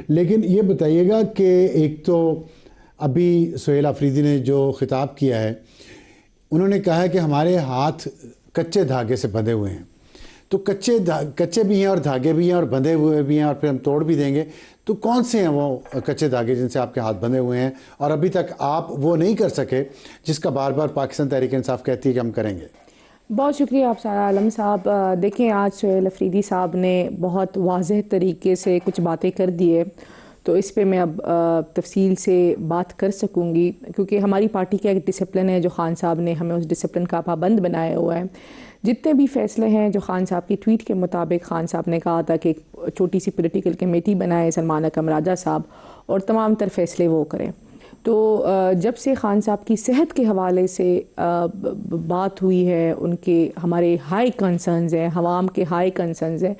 لیکن یہ بتائیے گا کہ ایک تو ابھی سہیل آفریدی نے جو خطاب کیا ہے، انہوں نے کہا ہے کہ ہمارے ہاتھ کچے دھاگے سے بندھے ہوئے ہیں. تو کچے بھی ہیں اور دھاگے بھی ہیں اور بندھے ہوئے بھی ہیں، اور پھر ہم توڑ بھی دیں گے. تو کون سے ہیں وہ کچے دھاگے جن سے آپ کے ہاتھ بندھے ہوئے ہیں اور ابھی تک آپ وہ نہیں کر سکے جس کا بار بار پاکستان تحریک انصاف کہتی ہے کہ ہم کریں گے؟ بہت شکریہ افسر عالم صاحب. دیکھیں آج سہیل آفریدی صاحب نے بہت واضح طریقے سے کچھ باتیں کر دی ہے، تو اس پہ میں اب تفصیل سے بات کر سکوں گی، کیونکہ ہماری پارٹی کا ایک ڈسپلن ہے جو خان صاحب نے ہمیں اس ڈسپلن کا پابند بنایا ہوا ہے. جتنے بھی فیصلے ہیں جو خان صاحب کی ٹویٹ کے مطابق خان صاحب نے کہا تھا کہ ایک چھوٹی سی پولیٹیکل کمیٹی بنائے سلمان اکرم راجہ صاحب اور تمام تر فیصلے وہ کریں. تو جب سے خان صاحب کی صحت کے حوالے سے بات ہوئی ہے، ان کے ہمارے ہائی کنسرنز ہیں، عوام کے ہائی کنسرنز ہیں،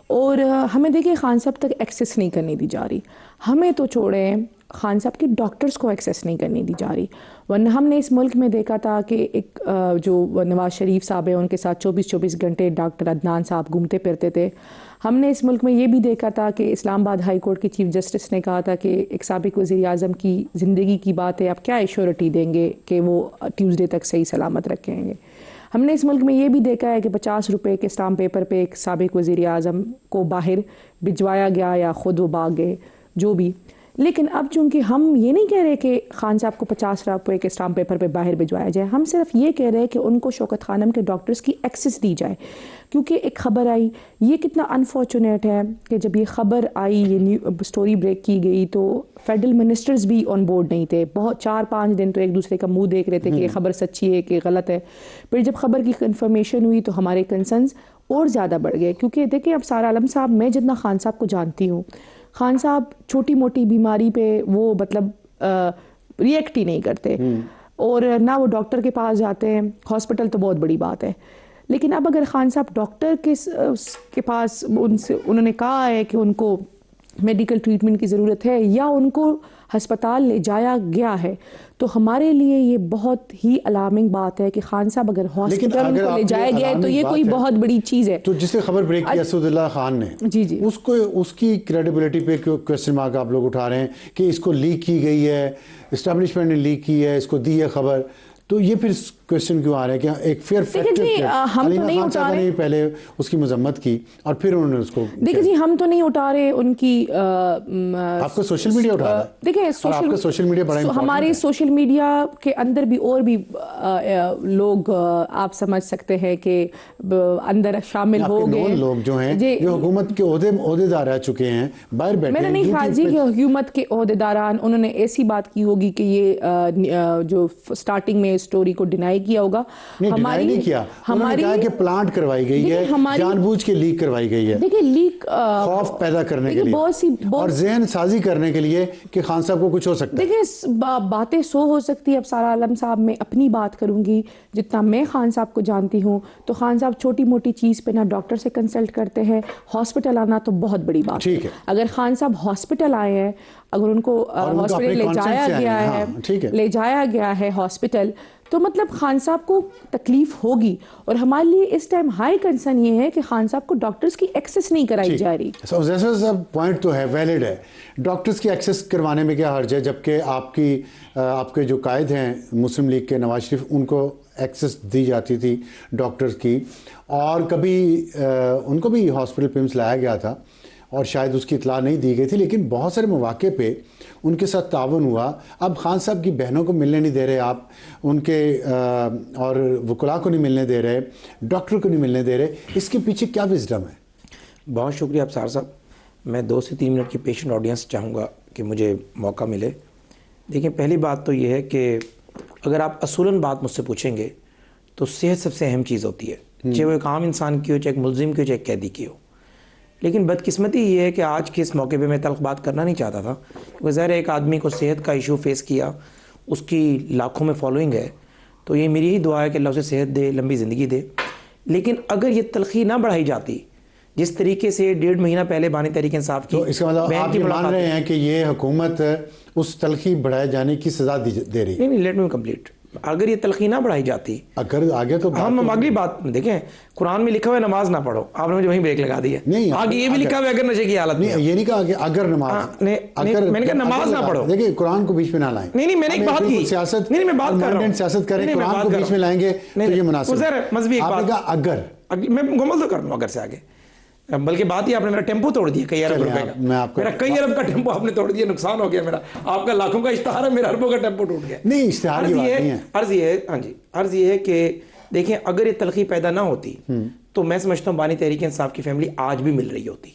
اور ہمیں دیکھیں خان صاحب تک ایکسیس نہیں کرنے دی جا رہی. ہمیں تو چھوڑیں، خان صاحب کے ڈاکٹرز کو ایکسیس نہیں کرنے دی جا رہی. ورنہ ہم نے اس ملک میں دیکھا تھا کہ ایک جو نواز شریف صاحب ہیں ان کے ساتھ 24 گھنٹے ڈاکٹر عدنان صاحب گھومتے پھرتے تھے. ہم نے اس ملک میں یہ بھی دیکھا تھا کہ اسلام آباد ہائی کورٹ کے چیف جسٹس نے کہا تھا کہ ایک سابق وزیر اعظم کی زندگی کی بات ہے، آپ کیا ایشورٹی دیں گے کہ وہ ٹیوزڈے تک صحیح سلامت رکھیں گے. ہم نے اس ملک میں یہ بھی دیکھا ہے کہ 50 روپے کے اسٹامپ پیپر پہ ایک سابق وزیر اعظم کو باہر بھجوایا گیا یا خود وہ بھاگ گئے جو بھی. لیکن اب چونکہ ہم یہ نہیں کہہ رہے کہ خان صاحب کو 50 روپے کے اسٹامپ پیپر پہ باہر بھجوایا جائے، ہم صرف یہ کہہ رہے ہیں کہ ان کو شوکت خانم کے ڈاکٹرز کی ایکسس دی جائے. کیونکہ ایک خبر آئی، یہ کتنا انفارچونیٹ ہے کہ جب یہ خبر آئی، یہ سٹوری بریک کی گئی، تو فیڈرل منسٹرز بھی آن بورڈ نہیں تھے. بہت 4-5 دن تو ایک دوسرے کا منہ دیکھ رہے تھے کہ یہ خبر سچی ہے کہ غلط ہے. پھر جب خبر کی کنفرمیشن ہوئی تو ہمارے کنسرنز اور زیادہ بڑھ گئے. کیونکہ دیکھیں اب سارا عالم صاحب، میں جتنا خان صاحب کو جانتی ہوں، خان صاحب چھوٹی موٹی بیماری پہ وہ مطلب ریئیکٹ ہی نہیں کرتے، اور نہ وہ ڈاکٹر کے پاس جاتے ہیں. ہاسپٹل تو بہت بڑی بات ہے. لیکن اب اگر خان صاحب ڈاکٹر کے پاس انہوں نے کہا ہے کہ ان کو میڈیکل ٹریٹمنٹ کی ضرورت ہے یا ان کو ہسپتال لے جایا گیا ہے، تو ہمارے لیے یہ بہت ہی الارمنگ بات ہے کہ خان صاحب اگر ہاسپٹل ان کو لے جایا گیا ہے تو یہ کوئی بہت بڑی چیز ہے. تو جس نے خبر بریک کی اسد اللہ خان نے، جی اس کی کریڈیبلٹی پہ کوسچن مارک آپ لوگ اٹھا رہے ہیں کہ اس کو لیک کی گئی ہے، اسٹیبلشمنٹ نے لیک کی ہے، اس کو دی ہے خبر. تو یہ پھر کوسچن کیوں آ رہا ہے کہ ایک فیئر فیکٹر علیمہ خان صاحبہ نے پہلے اس کی مذمت کی اور پھر انہوں نے اس کو دیکھیں جی ہم تو نہیں اٹھا رہے ان کی. آپ کو سوشل میڈیا اٹھا رہا ہے. دیکھیں آپ کا سوشل میڈیا بڑا ہمارے سوشل میڈیا کے اندر بھی اور بھی لوگ آپ سمجھ سکتے ہیں کہ اندر شامل ہو گئے لوگ جو ہیں جو حکومت کے عہدے دار رہ چکے ہیں باہر بیٹھے. میں نے نہیں کہا جی کہ حکومت کے عہدے داران انہوں نے ایسی بات کی ہوگی کہ یہ جو سٹارٹنگ میں سٹوری کو ڈینائی کیا ہوگا. ہماری نہیں کیا، انہوں نے کہا کہ پلانٹ کروائی گئی ہے، جان بوجھ کے لیک کروائی گئی ہے. دیکھیں لیک خوف پیدا کرنے کے لیے اور ذہن سازی کرنے کے لیے کہ خان صاحب کو کچھ ہو سکتا ہے. دیکھیں باتیں ہو سکتی ہے. اب سارا عالم صاحب میں اپنی بات کروں گی، جتنا میں خان صاحب کو جانتی ہوں تو خان صاحب چھوٹی موٹی چیز پہ نہ ڈاکٹر سے کنسلٹ کرتے ہیں. ہاسپٹل آنا تو بہت بڑی بات ہے. اگر خان صاحب ہاسپٹل آئے ہیں، اگر ان کو ہاسپٹل لے جایا گیا ہے ہاسپٹل، تو مطلب خان صاحب کو تکلیف ہوگی. اور ہمارے لیے اس ٹائم ہائی کنسرن یہ ہے کہ خان صاحب کو ڈاکٹرز کی ایکسس نہیں کرائی جا رہی. پوائنٹ تو ہے، ویلڈ ہے. ڈاکٹرز کی ایکسس کروانے میں کیا حرج ہے، جبکہ آپ کے جو قائد ہیں مسلم لیگ کے نواز شریف، ان کو ایکسس دی جاتی تھی ڈاکٹرز کی، اور کبھی ان کو بھی ہاسپٹل پیمز لایا گیا تھا اور شاید اس کی اطلاع نہیں دی گئی تھی، لیکن بہت سارے مواقع پہ ان کے ساتھ تعاون ہوا. اب خان صاحب کی بہنوں کو ملنے نہیں دے رہے آپ، ان کے اور وکلاء کو نہیں ملنے دے رہے، ڈاکٹر کو نہیں ملنے دے رہے. اس کے پیچھے کیا وزڈم ہے؟ بہت شکریہ ابصار صاحب. میں 2 سے 3 منٹ کی پیشنٹ آڈینس چاہوں گا کہ مجھے موقع ملے. دیکھیں پہلی بات تو یہ ہے کہ اگر آپ اصولاً بات مجھ سے پوچھیں گے تو صحت سب سے اہم چیز ہوتی ہے، چاہے وہ ایک عام انسان کی ہو، چاہے ایک ملزم کی ہو، چاہے ایک قیدی کی ہو. لیکن بدقسمتی یہ ہے کہ آج کے اس موقع پہ میں تلخ بات کرنا نہیں چاہتا تھا، کیونکہ ظاہر ایک آدمی کو صحت کا ایشو فیس کیا، اس کی لاکھوں میں فالوئنگ ہے، تو یہ میری ہی دعا ہے کہ اللہ اسے صحت دے، لمبی زندگی دے. لیکن اگر یہ تلخی نہ بڑھائی جاتی جس طریقے سے 1.5 مہینہ پہلے بانی تحریک انصاف کی، تو اس کا مطلب آپ یہ مان رہے ہیں کہ یہ حکومت اس تلخی بڑھائے جانے کی سزا دے رہی ہے؟ نہیں، لیٹ می کمپلیٹ. اگر یہ تلخی نہ بڑھائی جاتی, اگر آگے تو ہم اگلی بات دیکھیں, قرآن میں لکھا ہوا ہے نماز نہ پڑھو, آپ نے مجھے وہیں بریک لگا دی ہے. نہیں, آگے یہ بھی لکھا ہوا ہے اگر نشے کی حالت میں, یہ نہیں کہا کہ اگر نماز, میں نے کہا نماز نہ پڑھو. دیکھیں قرآن کو بیچ میں نہ لائیں. نہیں میں نے ایک بات کی, سیاست, نہیں میں بات کر رہا ہوں, سیاست کریں, قرآن کو بیچ میں لائیں گے تو یہ مناسب ہے. مذہبی ایک آپ نے بات, کہا اگر, میں مکمل تو کر لوں اگر سے آگے, بلکہ بات ہی آپ نے میرا ٹیمپو توڑ دیا کئی ارب روپے کا, میرا کئی ارب کا ٹیمپو آپ نے توڑ دیا, نقصان ہو گیا میرا. آپ کا لاکھوں کا اشتہار ہے, میرا اربوں کا ٹیمپو ٹوٹ گیا. نہیں اشتہار کی بات نہیں ہے. عرض یہ ہے, ہاں جی, عرض یہ ہے کہ دیکھیں اگر یہ تلخی پیدا نہ ہوتی تو میں سمجھتا ہوں بانی تحریک انصاف کی فیملی آج بھی مل رہی ہوتی.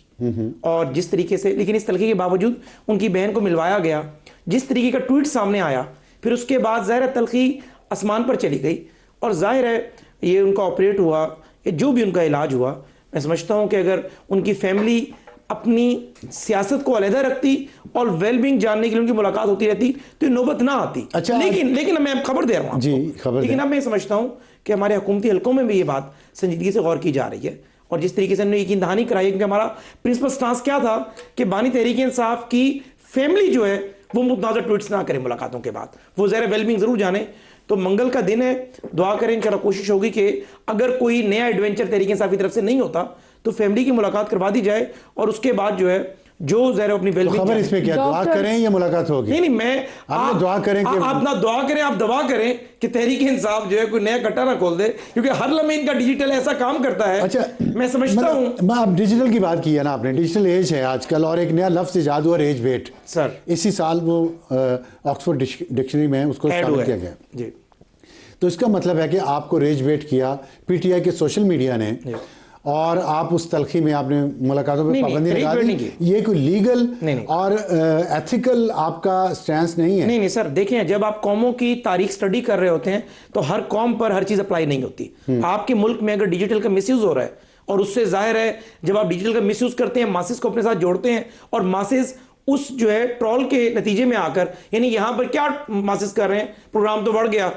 اور جس طریقے سے, لیکن اس تلخی کے باوجود ان کی بہن کو ملوایا گیا, جس طریقے کا ٹویٹ سامنے آیا, پھر اس کے بعد ظاہر تلخی آسمان پر چلی گئی, اور ظاہر ہے یہ ان کا آپریٹ ہوا, یہ جو بھی ان کا علاج ہوا, میں سمجھتا ہوں کہ اگر ان کی فیملی اپنی سیاست کو علیحدہ رکھتی اور ویل بینگ جاننے کے لیے ان کی ملاقات ہوتی رہتی تو یہ نوبت نہ آتی. اچھا, لیکن میں خبر دے رہا ہوں جی, خبر, لیکن اب میں سمجھتا ہوں کہ ہمارے حکومتی حلقوں میں بھی یہ بات سنجیدگی سے غور کی جا رہی ہے, اور جس طریقے سے انہوں نے یقین دہانی کرائی ہے, کیونکہ ہمارا پرنسپل سٹانس کیا تھا کہ بانی تحریک انصاف کی فیملی جو ہے وہ متنازع ٹویٹس نہ کرے ملاقاتوں کے بعد, وہ ظاہر ویل بینگ ضرور جانے. تو منگل کا دن ہے, دعا کریں, انشاءاللہ کوشش ہوگی کہ اگر کوئی نیا ایڈونچر تحریک انصاف کی طرف سے نہیں ہوتا تو فیملی کی ملاقات کروا دی جائے, اور اس کے بعد جو ہے جو ظاہر اپنی ویل بینگ, خبر اس میں کیا, دعا کریں یا ملاقات ہوگی؟ نہیں میں آپ دعا کریں کہ آپ نہ دعا کریں, آپ دعا کریں کہ تحریک انصاف جو ہے کوئی نیا کٹا نہ کھول دے, کیونکہ ہر لمحے ان کا ڈیجیٹل ایسا کام کرتا ہے. اچھا, میں سمجھتا ہوں, اب ڈیجیٹل کی بات کی ہے نا آپ نے, ڈیجیٹل ایج ہے آج کل, اور ایک نیا لفظ ایجاد ہوا ریج بیٹ. سر اسی سال وہ آکسفورڈ ڈکشنری میں اس کو شامل کیا گیا. جی, تو اس کا مطلب ہے کہ آپ کو ریج بیٹ کیا پی ٹی آئی کے سوشل میڈیا نے, اور آپ اس تلخی میں آپ نے ملاقاتوں پہ پابندی لگا دی. یہ کوئی لیگل اور ایتھیکل آپ کا سٹینس نہیں ہے. نہیں سر, دیکھیں جب آپ قوموں کی تاریخ سٹڈی کر رہے ہوتے ہیں تو ہر قوم پر ہر چیز اپلائی نہیں ہوتی. آپ کے ملک میں اگر ڈیجیٹل کا مس یوز ہو رہا ہے, اور اس سے ظاہر ہے جب آپ ڈیجیٹل کا مس یوز کرتے ہیں, ماسز کو اپنے ساتھ جوڑتے ہیں, اور ماسز اس جو ہے ٹرول کے نتیجے میں آ کر, یعنی یہاں پر کیا ماسز کر ررہے ہیں, پروگرام تو بڑھ گیا,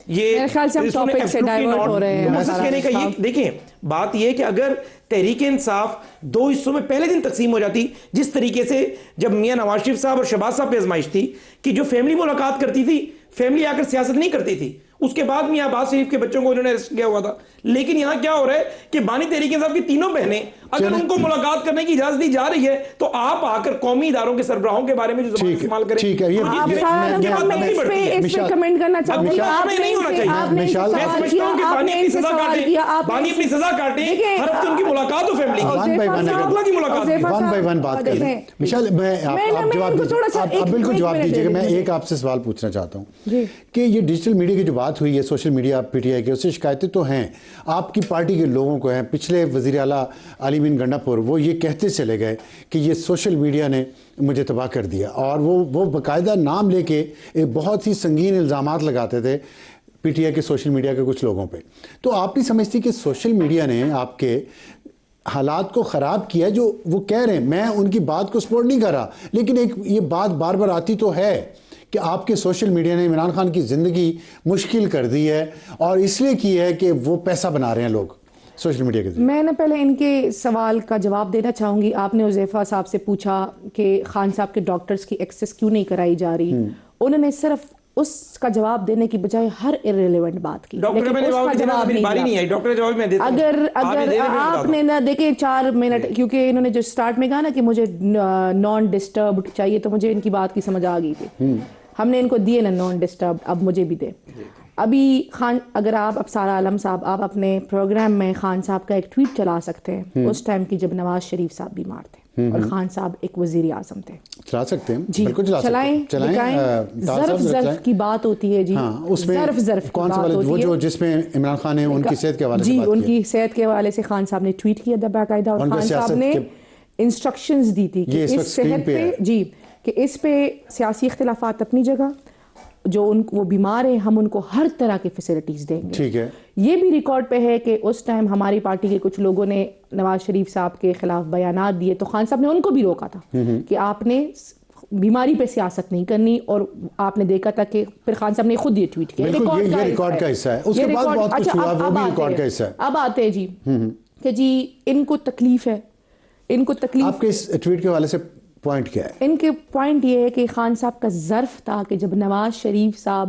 یہ میرے خیال سے ہم ٹاپک سے ڈائیورٹ ہو رہے ہیں. دیکھیں بات یہ ہے کہ اگر تحریک انصاف دو حصوں میں پہلے دن تقسیم ہو جاتی, جس طریقے سے جب میاں نواز شریف صاحب اور شہباز صاحب پہ آزمائش تھی کہ جو فیملی ملاقات کرتی تھی, فیملی آ کر سیاست نہیں کرتی تھی, اس کے بعد میاں عباس شریف کے بچوں کو انہوں نے ارسٹ کیا ہوا تھا. لیکن یہاں کیا ہو رہا ہے کہ بانی تحریک انصاف کی تینوں بہنیں اگر ان کو ملاقات کرنے کی اجازت دی جا رہی ہے تو آپ آ کر قومی اداروں کے سربراہوں کے بارے میں جو زبان استعمال کریں. ٹھیک ہے, میں اس پہ کمنٹ کرنا چاہوں گی. آپ نے نہیں ہونا چاہیے. میں سمجھتا ہوں کہ بانی اپنی سزا کاٹیں, بانی اپنی سزا کاٹیں, ہر ہفتے ان کی ملاقات ہو فیملی کی ملاقات, ون بائی ون بات کریں. مشال, میں آپ بالکل جواب دیجیے گا. میں ایک آپ سے سوال پوچھنا چاہتا ہوں کہ یہ ڈیجیٹل میڈیا کی جو بات ہوئی ہے, social media P T I کی, اس سے شکایتیں تو ہیں, آپ کی پارٹی کے لوگوں کو ہیں. پچھلے وزیر اعلیٰ علی بن گنڈاپور وہ یہ کہتے چلے گئے کہ یہ سوشل میڈیا نے مجھے تباہ کر دیا, اور وہ باقاعدہ نام لے کے ایک بہت ہی سنگین الزامات لگاتے تھے پی ٹی آئی کے سوشل میڈیا کے کچھ لوگوں پہ. تو آپ نہیں سمجھتی کہ سوشل میڈیا نے آپ کے حالات کو خراب کیا؟ جو وہ کہہ رہے ہیں, میں ان کی بات کو سپورٹ نہیں کر رہا, لیکن ایک یہ بات بار بار آتی تو ہے کہ آپ کے سوشل میڈیا نے عمران خان کی زندگی مشکل کر دی ہے, اور اس لیے کی ہے کہ وہ پیسہ بنا رہے ہیں لوگ سوشل میڈیا کے ذریعے. میں نے پہلے ان کے سوال کا جواب دینا چاہوں گی. آپ نے حذیفہ صاحب سے پوچھا کہ خان صاحب کے ڈاکٹرز کی ایکسس کیوں نہیں کرائی جا رہی. انہوں نے صرف اس کا جواب دینے کی بجائے ہر irrelevant بات کی. اگر آپ نے نہ دیکھیں 4 منٹ, کیونکہ انہوں نے جو سٹارٹ میں کہا نا کہ مجھے نان ڈسٹربڈ چاہیے, تو مجھے ان کی بات کی سمجھ آ گئی تھی. ہم نے ان کو دیے نا نان ڈسٹربڈ, اب مجھے بھی دے. ابھی خان, اگر آپ ابصار عالم صاحب, آپ اپنے پروگرام میں خان صاحب کا ایک ٹویٹ چلا سکتے ہیں اس ٹائم کی جب نواز شریف صاحب بیمار تھے اور خان صاحب ایک وزیر اعظم تھے. چلا سکتے ہیں جی, چلائیں. ظرف کی بات ہوتی ہے جی, ظرف کون سا وہ جو جس میں عمران خان نے ان کی صحت کے حوالے سے جی, ان کی صحت کے حوالے سے خان صاحب نے ٹویٹ کیا تھا باقاعدہ, اور خان صاحب نے انسٹرکشنز دی تھی کہ اس صحت پہ جی, کہ اس پہ سیاسی اختلافات اپنی جگہ, جو وہ بیمار ہیں ہم ان کو ہر طرح کی فیسلٹیز دیں گے. ٹھیک ہے. یہ بھی ریکارڈ پہ ہے کہ اس ٹائم ہماری پارٹی کے کچھ لوگوں نے نواز شریف صاحب کے خلاف بیانات دیے تو خان صاحب نے ان کو بھی روکا تھا کہ آپ نے بیماری پہ سیاست نہیں کرنی, اور آپ نے دیکھا تھا کہ پھر خان صاحب نے خود یہ ٹویٹ کیا. یہ ریکارڈ کا حصہ ہے, اس کے بعد بہت کچھ ہوا, وہ بھی ریکارڈ کا حصہ ہے. اب آتے ہیں جی کہ جی ان کو تکلیف ہے, ان کو تکلیف. آپ کے اس ٹویٹ کے حوالے سے پوائنٹ کیا ہے؟ ان کے پوائنٹ یہ ہے کہ خان صاحب کا ظرف تھا کہ جب نواز شریف صاحب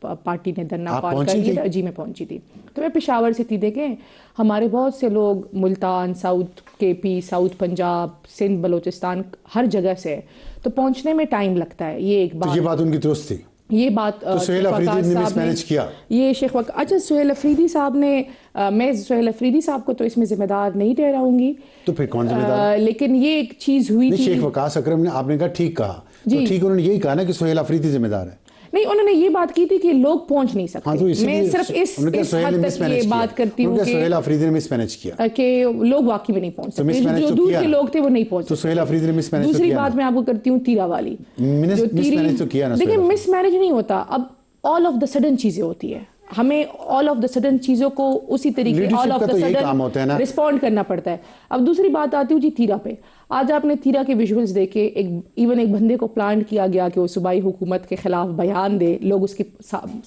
پارٹی نے دھرنا کال کر دیا تھا. جی میں پہنچی تھی. تو میں پشاور سے تھی. دیکھیں ہمارے بہت سے لوگ ملتان، ساؤتھ کے پی، ساؤتھ پنجاب، سندھ، بلوچستان، ہر جگہ سے، تو پہنچنے میں ٹائم لگتا ہے. یہ ایک بات، یہ بات ان کی درست تھی. یہ بات سہیل افریدی نے مس مینج کیا. یہ شیخ اچھا سہیل افریدی صاحب نے، میں سہیل افریدی صاحب کو تو اس میں ذمہ دار نہیں ٹھہراؤں گی. تو پھر کون ذمہ دار؟ لیکن یہ ایک چیز ہوئی تھی. شیخ وقاص اکرم نے، آپ نے کہا ٹھیک کہا، تو ٹھیک انہوں نے یہی کہا نا کہ سہیل افریدی ذمہ دار ہے. نہیں، انہوں نے یہ بات کی تھی کہ لوگ پہنچ نہیں سکتے. میں صرف اس حد تک یہ بات کرتی ہوں کہ سہیل افریدی نے مس مینج کیا کہ لوگ واقعی میں نہیں پہنچ سکتے، جو دور کے لوگ تھے وہ نہیں پہنچ سکتے. تو سہیل افریدی نے مس مینج. دوسری بات میں آپ کو کرتی ہوں تیرا والی. دیکھیں مس مینج نہیں ہوتا، اب آل آف دا سڈن چیزیں ہوتی ہے. ہمیں آل آف دا سڈن چیزوں کو اسی طریقے all of the sudden respond کرنا پڑتا ہے. اب دوسری بات آتی ہوں جی تیرا پہ. آج آپ نے تیرا کے ویژولز دیکھے، ایون ایک بندے کو پلانٹ کیا گیا کہ وہ صوبائی حکومت کے خلاف بیان دے. لوگ اس کے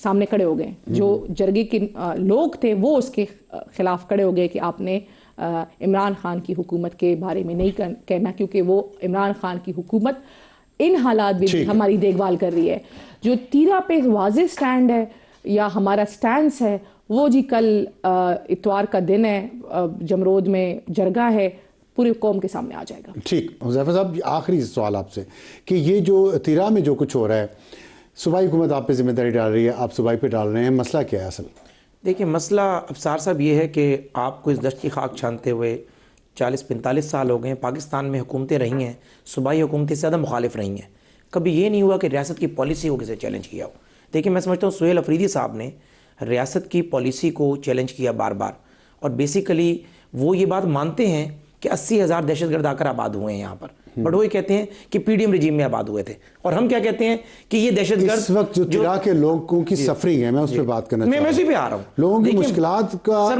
سامنے کھڑے ہو گئے، جو جرگے کے لوگ تھے وہ اس کے خلاف کھڑے ہو گئے کہ آپ نے عمران خان کی حکومت کے بارے میں نہیں کہنا، کیونکہ وہ عمران خان کی حکومت ان حالات بھی ہماری دیکھ بھال کر رہی ہے. جو تیرا پہ واضح سٹینڈ ہے یا ہمارا سٹینس ہے وہ جی کل اتوار کا دن ہے، جمرود میں جرگہ ہے، پوری قوم کے سامنے آ جائے گا. ٹھیک. حذیفہ صاحب آخری سوال آپ سے کہ یہ جو تیرا میں جو کچھ ہو رہا ہے، صوبائی حکومت آپ پہ ذمہ داری ڈال رہی ہے، آپ صوبائی پہ ڈال رہے ہیں، مسئلہ کیا ہے اصل؟ دیکھیں مسئلہ ابصار صاحب یہ ہے کہ آپ کو اس دشت کی خاک چھانتے ہوئے 40-45 سال ہو گئے ہیں. پاکستان میں حکومتیں رہی ہیں، صوبائی حکومتیں زیادہ مخالف رہی ہیں. کبھی یہ نہیں ہوا کہ ریاست کی پالیسی کو کسی چیلنج کیا ہو. دیکھیں میں سمجھتا ہوں سہیل افریدی صاحب نے ریاست کی پالیسی کو چیلنج کیا بار بار، اور بیسیکلی وہ یہ بات مانتے ہیں کہ 80,000 دہشت گرد آ کر آباد ہوئے ہیں یہاں پر، بٹ وہ یہ کہتے ہیں کہ پی ڈی ایم رجیم میں آباد ہوئے تھے. اور ہم کیا کہتے ہیں کہ یہ دہشت گرد اس وقت جو تیرا کے لوگوں کی سفرنگ ہے، میں اس پہ بات کرنا چاہتا ہوں. میں اسی پہ آ رہا ہوں. لوگوں کی مشکلات کا سر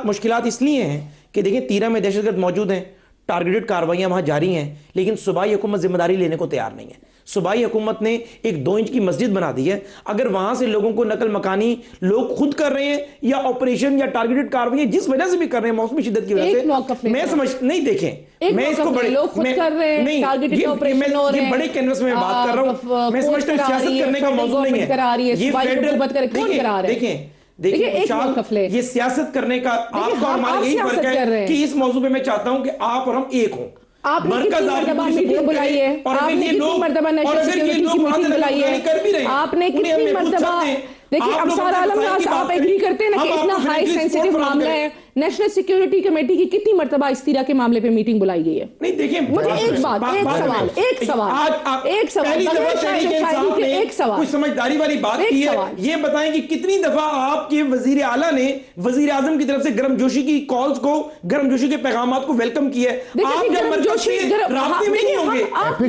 مشکلات اس لیے ہیں کہ دیکھیں تیرا میں دہشت گرد موجود ہیں، ٹارگیٹڈ کاروائیاں وہاں جاری ہیں، لیکن صوبائی حکومت ذمہ داری لینے کو تیار نہیں ہے. صوبائی حکومت نے ایک 2 انچ کی مسجد بنا دی ہے. اگر وہاں سے لوگوں کو نقل مکانی لوگ خود کر رہے ہیں یا آپریشن یا ٹارگیٹڈ کاروائیاں جس وجہ سے بھی کر رہے ہیں موسمی شدت کی وجہ سے، میں سمجھ نہیں، دیکھیں میں اس کو بڑے یہ بڑے کینوس میں بات کر رہا ہوں. میں سمجھتا ہوں سیاست کرنے کا موضوع نہیں ہے یہ فیڈرل. دیکھیں یہ سیاست کرنے کا آپ کا اور ہمارا یہی فرق ہے کہ اس موضوع پہ میں چاہتا ہوں کہ آپ اور ہم ایک ہوں. آپ نے کتنی مرتبہ میٹنگ بلائی ہے، آپ نے کتنی مرتبہ نیشنل سیکیورٹی کی میٹنگ بلائی ہے، آپ نے کتنی مرتبہ، دیکھیے ابصار عالم راز آپ ایگری کرتے ہیں نا کہ اتنا ہائی سینسیٹیو معاملہ ہے، نیشنل سیکیورٹی کمیٹی کی کتنی مرتبہ اس تیرا کے معاملے پہ میٹنگ بلائی گئی ہے؟ نہیں دیکھیں مجھے ایک سوال کوئی سمجھداری والی بات کی ہے، یہ بتائیں کہ کتنی دفعہ آپ کے وزیر اعلیٰ نے وزیر اعظم کی طرف سے گرم جوشی کی کالز کو، گرم جوشی کے پیغامات کو ویلکم کیا ہے. آپ جب مرکز سے رابطے میں نہیں ہوں گے، ہم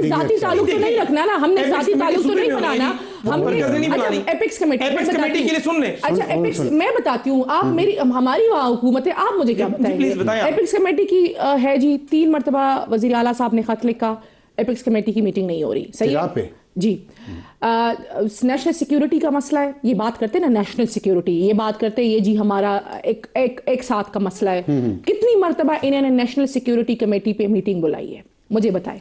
ذاتی تعلق تو نہیں رکھنا نا، ہم نے ذاتی تعلق تو نہیں بنانا، ہم نے ایپکس کمیٹی کے لیے سن لیں. اچھا ایپکس میں بتاتی ہوں، آپ میری ہماری وہاں حکومت ہے، آپ مجھے کیا بتائیں گے؟ ایپکس کمیٹی کی ہے جی 3 مرتبہ وزیر اعلیٰ صاحب نے خط لکھا، ایپکس کمیٹی کی میٹنگ نہیں ہو رہی. صحیح ہے جی. نیشنل سیکیورٹی کا مسئلہ ہے، یہ بات کرتے ہیں نا نیشنل سیکیورٹی، یہ بات کرتے ہیں یہ جی ہمارا ایک ساتھ کا مسئلہ ہے. کتنی مرتبہ انہوں نے نیشنل سیکیورٹی کمیٹی پہ میٹنگ بلائی ہے؟ مجھے بتائیں.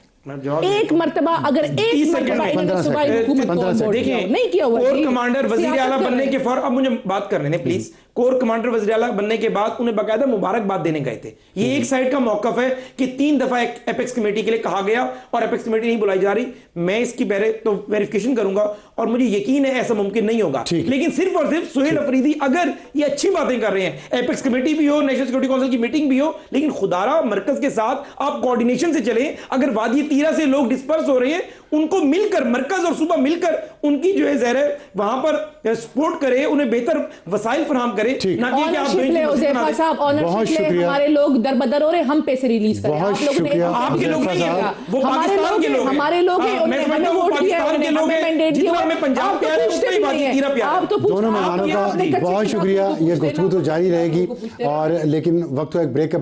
ایک مرتبہ، اگر ایک مرتبہ انہوں نے صوبائی حکومت کو نہیں کیا ہوا. کور کمانڈر وزیر اعلیٰ بننے کے فوراً، اب مجھے بات کرنے دیں پلیز. کور کمانڈر وزیر اعلیٰ بننے کے بعد انہیں باقاعدہ مبارکباد دینے گئے تھے. یہ ایک سائیڈ کا موقف ہے کہ 3 دفعہ ایپکس کمیٹی کے لیے کہا گیا اور ایپکس کمیٹی نہیں بلائی جا رہی. میں اس کی تو ویریفیکیشن کروں گا اور مجھے یقین ہے ایسا ممکن نہیں ہوگا. لیکن صرف اور صرف سہیل افریدی اگر یہ اچھی باتیں کر رہے ہیں، ایپکس کمیٹی بھی ہو، نیشنل سیکورٹی کونسل کی میٹنگ بھی ہو، لیکن خدارہ مرکز کے ساتھ آپ کوارڈینیشن سے چلیں. اگر وادی تیرا سے لوگ ڈسپرس ہو رہے ہیں، ان کو مل کر مرکز اور صوبہ مل کر ان کی جو ہے زہر ہے وہاں پر سپورٹ کرے، انہیں بہتر وسائل فراہم کرے، نہ کہ آپ بہت شکریہ. ہمارے لوگ در بدر ہو رہے، ہم پیسے ریلیز کریں. بہت شکریہ. آپ کے لوگ نہیں ہیں، وہ پاکستان کے لوگ ہیں، ہمارے لوگ ہیں، ہمیں ووٹ دیا ہے، ہمیں مینڈیٹ دیا ہے. ہمیں پنجاب پیارے ہیں، اتنا ہی وادی تیرا پیارا ہے. دونوں مہمانوں کا بہت شکریہ. یہ گفتگو تو جاری رہے گی، اور لیکن وقت ایک بریک